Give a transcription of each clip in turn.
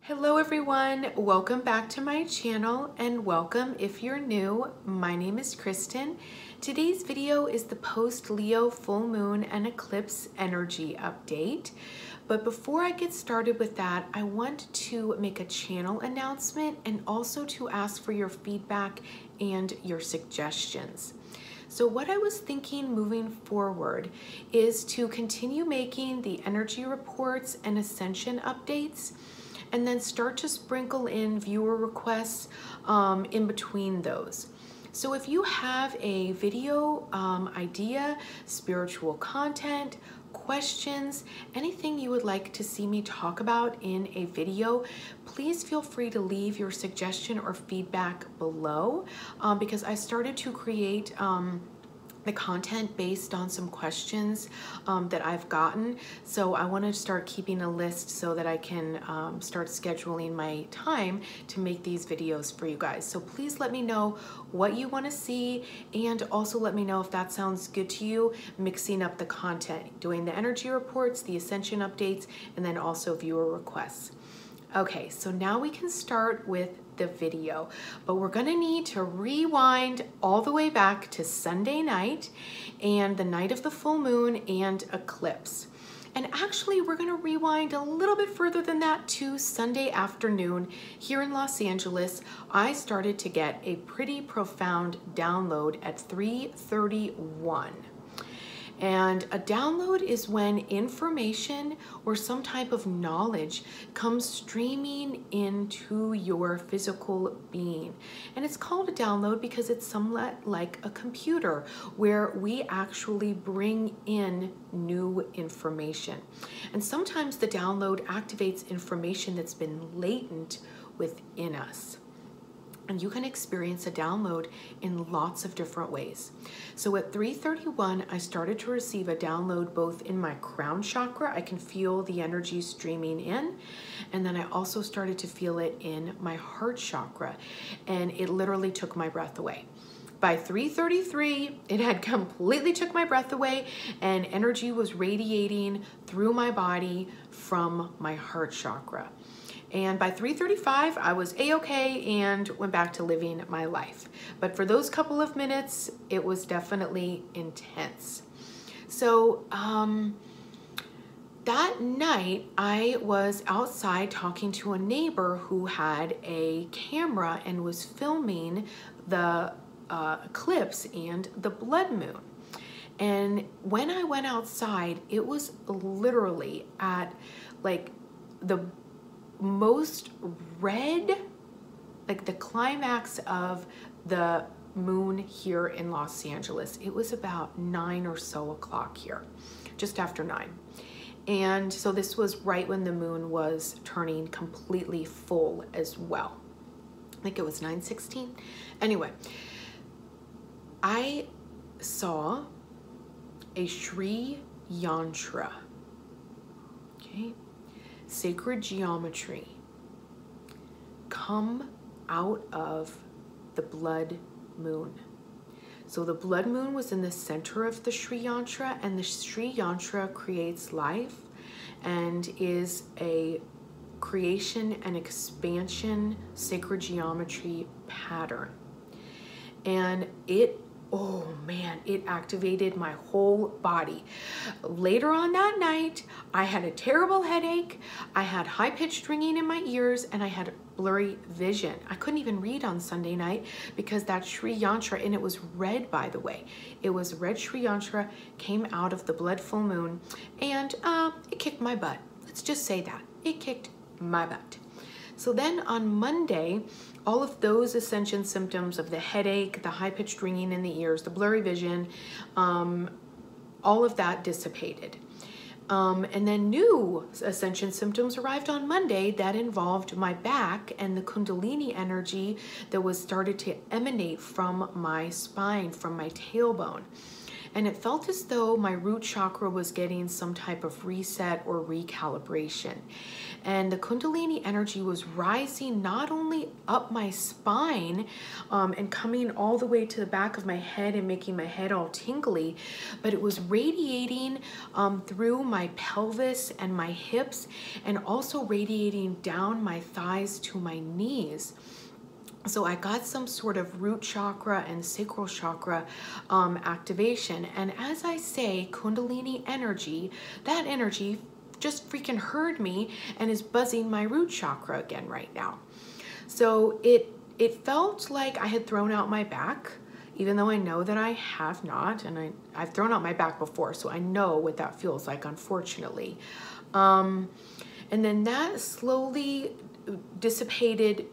Hello everyone, welcome back to my channel and welcome if you're new. My name is Kristen. Today's video is the post-Leo full moon and eclipse energy update. But before I get started with that, I want to make a channel announcement and also to ask for your feedback and your suggestions. So what I was thinking moving forward is to continue making the energy reports and ascension updates, and then start to sprinkle in viewer requests in between those. So if you have a video idea, spiritual content, questions, anything you would like to see me talk about in a video, please feel free to leave your suggestion or feedback below because I started to create the content based on some questions that I've gotten. So I want to start keeping a list so that I can start scheduling my time to make these videos for you guys. So please let me know what you want to see, and also let me know if that sounds good to you, mixing up the content, doing the energy reports, the ascension updates, and then also viewer requests. Okay, so now we can start with the video, but we're gonna need to rewind all the way back to Sunday night and the night of the full moon and eclipse. And actually, we're gonna rewind a little bit further than that to Sunday afternoon here in Los Angeles. I started to get a pretty profound download at 3:31. And a download is when information or some type of knowledge comes streaming into your physical being. And it's called a download because it's somewhat like a computer where we actually bring in new information. And sometimes the download activates information that's been latent within us. And you can experience a download in lots of different ways. So at 3:31, I started to receive a download both in my crown chakra. I can feel the energy streaming in. And then I also started to feel it in my heart chakra. And it literally took my breath away. By 3:33, it had completely took my breath away, and energy was radiating through my body from my heart chakra. And by 3:35, I was A-okay and went back to living my life. But for those couple of minutes, it was definitely intense. So that night, I was outside talking to a neighbor who had a camera and was filming the eclipse and the blood moon. And when I went outside, it was literally at like the most red, like the climax of the moon here in Los Angeles. It was about 9 or so o'clock here, just after 9. And so this was right when the moon was turning completely full as well. I think it was 9:16. Anyway, I saw a Sri Yantra, okay? Sacred geometry come out of the blood moon. So the blood moon was in the center of the Sri Yantra, and the Sri Yantra creates life and is a creation and expansion sacred geometry pattern. And it, oh man, it activated my whole body. Later on that night, I had a terrible headache, I had high-pitched ringing in my ears, and I had blurry vision. I couldn't even read on Sunday night because that Sri Yantra, and it was red, by the way. It was red Sri Yantra, came out of the blood full moon, and it kicked my butt. Let's just say that. It kicked my butt. So then on Monday, all of those ascension symptoms of the headache, the high-pitched ringing in the ears, the blurry vision, all of that dissipated. And then new ascension symptoms arrived on Monday that involved my back and the Kundalini energy that was started to emanate from my spine, from my tailbone. And it felt as though my root chakra was getting some type of reset or recalibration. and the Kundalini energy was rising not only up my spine and coming all the way to the back of my head and making my head all tingly, but it was radiating through my pelvis and my hips, and also radiating down my thighs to my knees. So I got some sort of root chakra and sacral chakra activation. And as I say, Kundalini energy, that energy just freaking heard me and is buzzing my root chakra again right now. So it felt like I had thrown out my back, even though I know that I have not. And I've thrown out my back before, so I know what that feels like, unfortunately. And then that slowly dissipated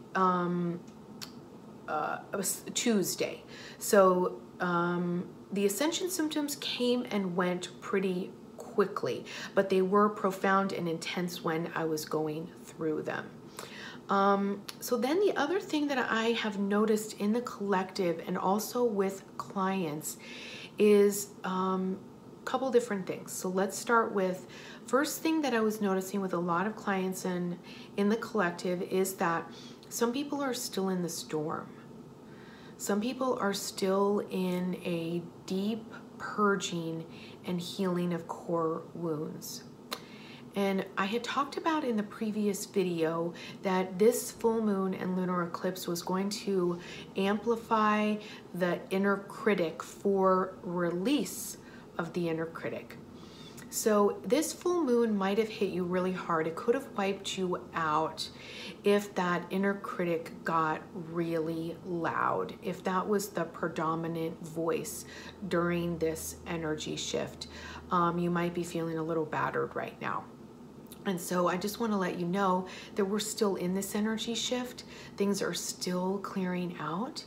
Tuesday. So the ascension symptoms came and went pretty quickly, but they were profound and intense when I was going through them. So then the other thing that I have noticed in the collective and also with clients is a couple different things. So let's start with, first thing that I was noticing with a lot of clients in the collective is that some people are still in the storm. Some people are still in a deep purging and healing of core wounds. And I had talked about in the previous video that this full moon and lunar eclipse was going to amplify the inner critic for release of the inner critic. So this full moon might have hit you really hard. It could have wiped you out if that inner critic got really loud, if that was the predominant voice during this energy shift. You might be feeling a little battered right now. And so I just want to let you know that we're still in this energy shift. Things are still clearing out,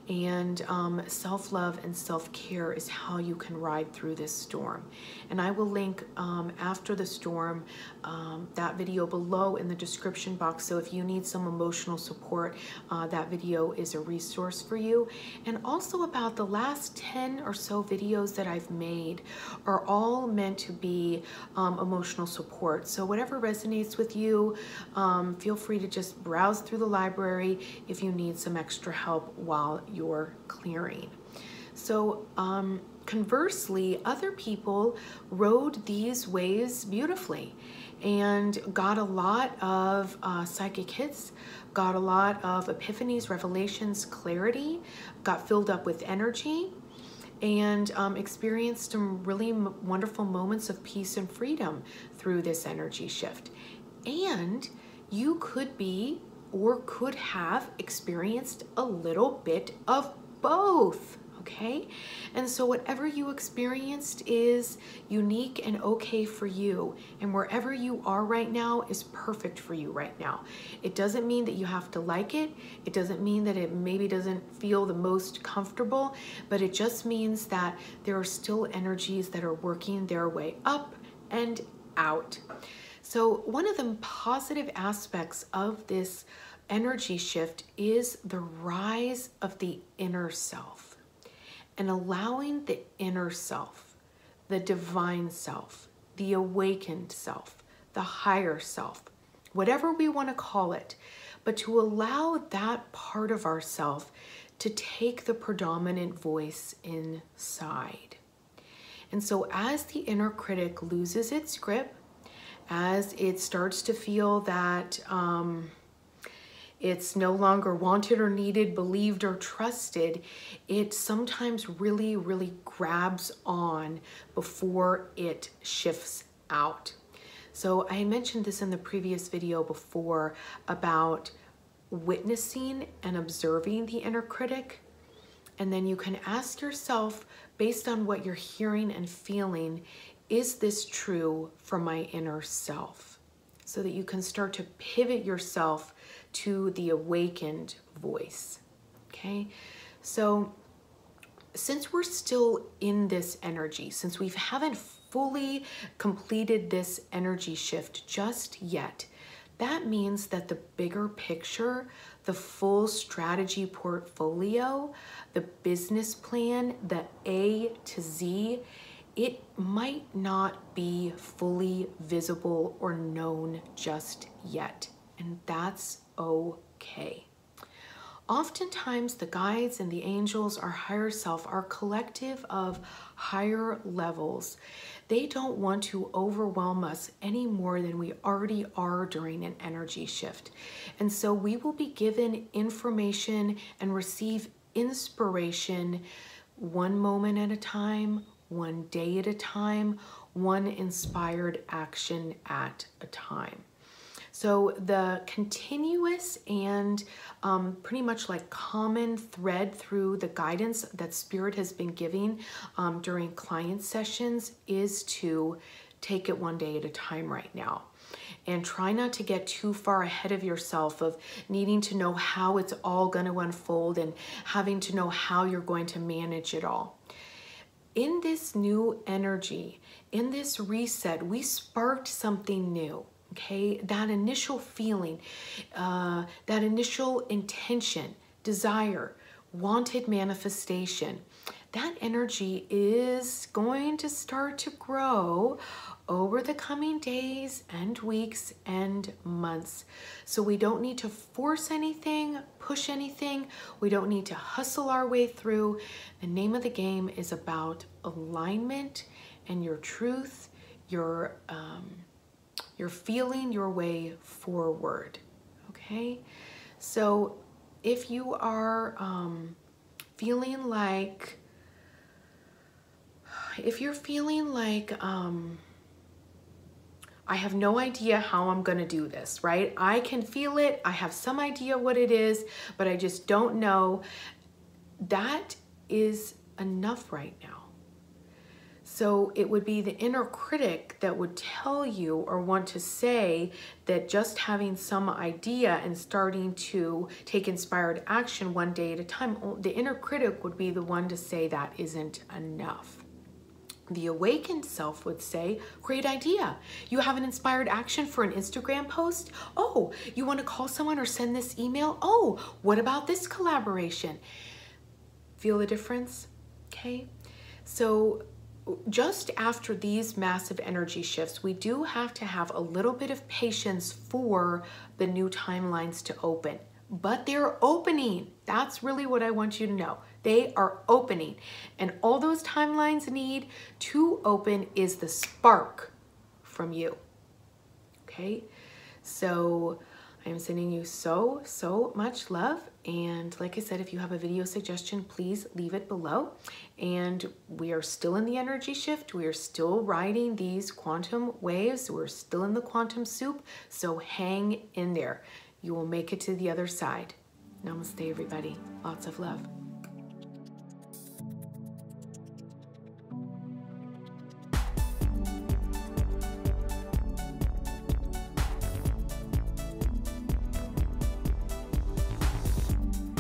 and self-love and self-care is how you can ride through this storm. And I will link after the storm that video below in the description box. So if you need some emotional support, that video is a resource for you. And also, about the last 10 or so videos that I've made are all meant to be emotional support. So whatever resonates with you, feel free to just browse through the library if you need some extra help while you're clearing. So conversely, other people rode these waves beautifully and got a lot of psychic hits, got a lot of epiphanies, revelations, clarity, got filled up with energy, and experienced some really wonderful moments of peace and freedom through this energy shift. And you could be or could have experienced a little bit of both, okay? And so whatever you experienced is unique and okay for you, and wherever you are right now is perfect for you right now. It doesn't mean that you have to like it. It doesn't mean that it maybe doesn't feel the most comfortable, but it just means that there are still energies that are working their way up and out. So one of the positive aspects of this energy shift is the rise of the inner self, and allowing the inner self, the divine self, the awakened self, the higher self, whatever we want to call it, but to allow that part of ourself to take the predominant voice inside. And so as the inner critic loses its grip, as it starts to feel that it's no longer wanted or needed, believed or trusted, it sometimes really, really grabs on before it shifts out. So I mentioned this in the previous video before about witnessing and observing the inner critic. And then you can ask yourself, based on what you're hearing and feeling, is this true for my inner self? So that you can start to pivot yourself to the awakened voice, okay? So since we're still in this energy, since we haven't fully completed this energy shift just yet, that means that the bigger picture, the full strategy portfolio, the business plan, the A to Z it might not be fully visible or known just yet, and that's okay. Oftentimes, the guides and the angels, our higher self, our collective of higher levels, they don't want to overwhelm us any more than we already are during an energy shift. And so we will be given information and receive inspiration one moment at a time, one day at a time, one inspired action at a time. So the continuous and pretty much like common thread through the guidance that Spirit has been giving during client sessions is to take it one day at a time right now. And try not to get too far ahead of yourself of needing to know how it's all going to unfold and having to know how you're going to manage it all. In this new energy, in this reset, we sparked something new. Okay, that initial feeling, that initial intention, desire, wanted manifestation, that energy is going to start to grow over the coming days and weeks and months. So we don't need to force anything, push anything. We don't need to hustle our way through. The name of the game is about alignment and your truth, you're feeling your way forward, okay? So if you are feeling like, I have no idea how I'm gonna do this, right? I can feel it, I have some idea what it is, but I just don't know. That is enough right now. So it would be the inner critic that would tell you or want to say that just having some idea and starting to take inspired action one day at a time, the inner critic would be the one to say that isn't enough. The awakened self would say, great idea. You have an inspired action for an Instagram post? Oh, you want to call someone or send this email? Oh, what about this collaboration? Feel the difference? Okay. So just after these massive energy shifts, we do have to have a little bit of patience for the new timelines to open. But they're opening. That's really what I want you to know. They are opening. And all those timelines need to open is the spark from you. Okay? So I am sending you so much love. And like I said, if you have a video suggestion, please leave it below. And we are still in the energy shift. We are still riding these quantum waves. We're still in the quantum soup. So hang in there. You will make it to the other side. Namaste, everybody. Lots of love.